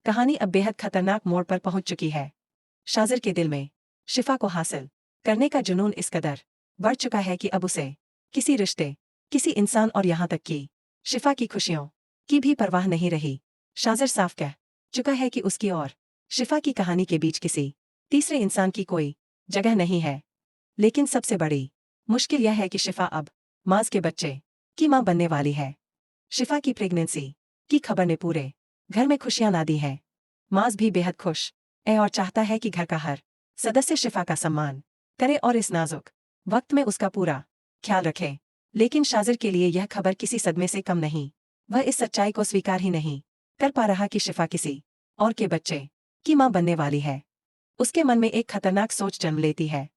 कहानी अब बेहद खतरनाक मोड़ पर पहुंच चुकी है। शाज़र के दिल में शिफा को हासिल करने का जुनून इस कदर बढ़ चुका है कि अब उसे किसी रिश्ते, किसी इंसान और यहाँ तक कि शिफा की खुशियों की भी परवाह नहीं रही। शाज़र साफ कह चुका है कि उसकी और शिफा की कहानी के बीच किसी तीसरे इंसान की कोई जगह नहीं है। लेकिन सबसे बड़ी मुश्किल यह है कि शिफा अब माज़ के बच्चे की मां बनने वाली है। शिफा की प्रेगनेंसी की खबर ने पूरे घर में खुशियां ला दी हैं। माज़ भी बेहद खुश है और चाहता है कि घर का हर सदस्य शिफा का सम्मान करे और इस नाजुक वक्त में उसका पूरा ख्याल रखे। लेकिन शाज़र के लिए यह खबर किसी सदमे से कम नहीं। वह इस सच्चाई को स्वीकार ही नहीं कर पा रहा कि शिफा किसी और के बच्चे की मां बनने वाली है। उसके मन में एक खतरनाक सोच जन्म लेती है।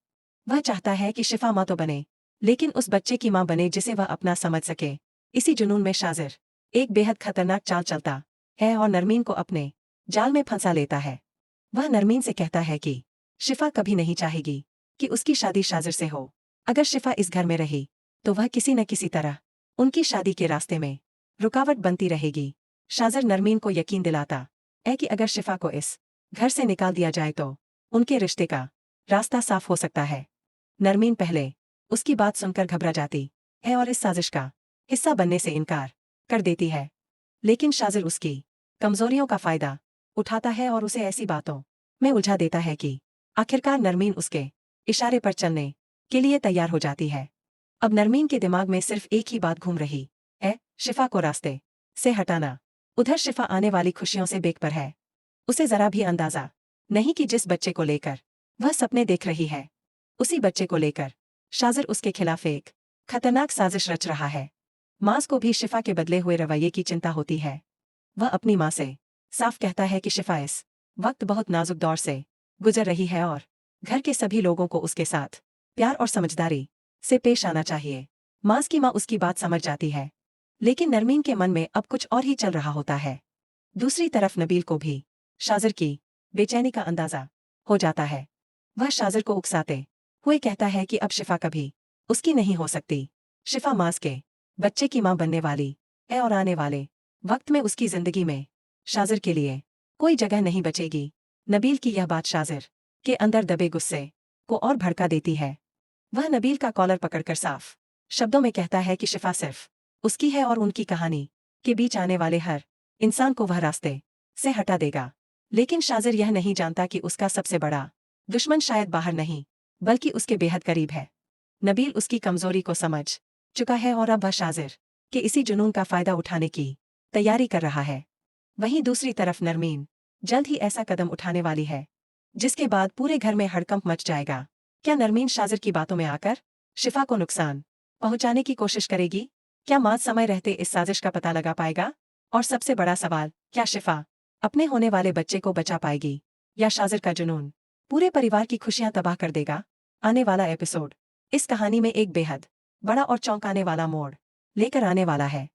वह चाहता है कि शिफा मां तो बने, लेकिन उस बच्चे की मां बने जिसे वह अपना समझ सके। इसी जुनून में शाज़र एक बेहद खतरनाक चाल चलता है और नरमीन को अपने जाल में फंसा लेता है। वह नरमीन से कहता है कि शिफा कभी नहीं चाहेगी कि उसकी शादी शाज़र से हो। अगर शिफा इस घर में रही तो वह किसी न किसी तरह उनकी शादी के रास्ते में रुकावट बनती रहेगी। शाज़र नरमीन को यकीन दिलाता है कि अगर शिफा को इस घर से निकाल दिया जाए तो उनके रिश्ते का रास्ता साफ हो सकता है। नरमीन पहले उसकी बात सुनकर घबरा जाती है और इस साजिश का हिस्सा बनने से इनकार कर देती है। लेकिन शाज़र उसकी कमजोरियों का फायदा उठाता है और उसे ऐसी बातों में उलझा देता है कि आखिरकार नरमीन उसके इशारे पर चलने के लिए तैयार हो जाती है। अब नरमीन के दिमाग में सिर्फ एक ही बात घूम रही है, शिफा को रास्ते से हटाना। उधर शिफा आने वाली खुशियों से बेखबर है। उसे जरा भी अंदाजा नहीं कि जिस बच्चे को लेकर वह सपने देख रही है, उसी बच्चे को लेकर शाज़र उसके खिलाफ एक खतरनाक साजिश रच रहा है। माज़ को भी शिफा के बदले हुए रवैये की चिंता होती है। वह अपनी माँ से साफ कहता है कि शिफा इस वक्त बहुत नाजुक दौर से गुजर रही है और घर के सभी लोगों को उसके साथ प्यार और समझदारी से पेश आना चाहिए। माज़ की माँ उसकी बात समझ जाती है, लेकिन नरमीन के मन में अब कुछ और ही चल रहा होता है। दूसरी तरफ नबील को भी शाज़र की बेचैनी का अंदाजा हो जाता है। वह शाज़र को उकसाते हुए कहता है कि अब शिफा कभी उसकी नहीं हो सकती। शिफा माज़ के बच्चे की माँ बनने वाली है और आने वाले वक्त में उसकी जिंदगी में शाज़र के लिए कोई जगह नहीं बचेगी। नबील की यह बात शाज़र के अंदर दबे गुस्से को और भड़का देती है। वह नबील का कॉलर पकड़कर साफ शब्दों में कहता है कि शिफा सिर्फ उसकी है और उनकी कहानी के बीच आने वाले हर इंसान को वह रास्ते से हटा देगा। लेकिन शाज़र यह नहीं जानता कि उसका सबसे बड़ा दुश्मन शायद बाहर नहीं, बल्कि उसके बेहद करीब है। नबील उसकी कमजोरी को समझ चुका है और अब वह शाज़र के इसी जुनून का फायदा उठाने की तैयारी कर रहा है। वहीं दूसरी तरफ नरमीन जल्द ही ऐसा कदम उठाने वाली है जिसके बाद पूरे घर में हड़कंप मच जाएगा। क्या नरमीन शाज़र की बातों में आकर शिफा को नुकसान पहुंचाने की कोशिश करेगी? क्या माज़ समय रहते इस साजिश का पता लगा पाएगा? और सबसे बड़ा सवाल, क्या शिफा अपने होने वाले बच्चे को बचा पाएगी या शाज़र का जुनून पूरे परिवार की खुशियां तबाह कर देगा? आने वाला एपिसोड इस कहानी में एक बेहद बड़ा और चौंकाने वाला मोड़ लेकर आने वाला है।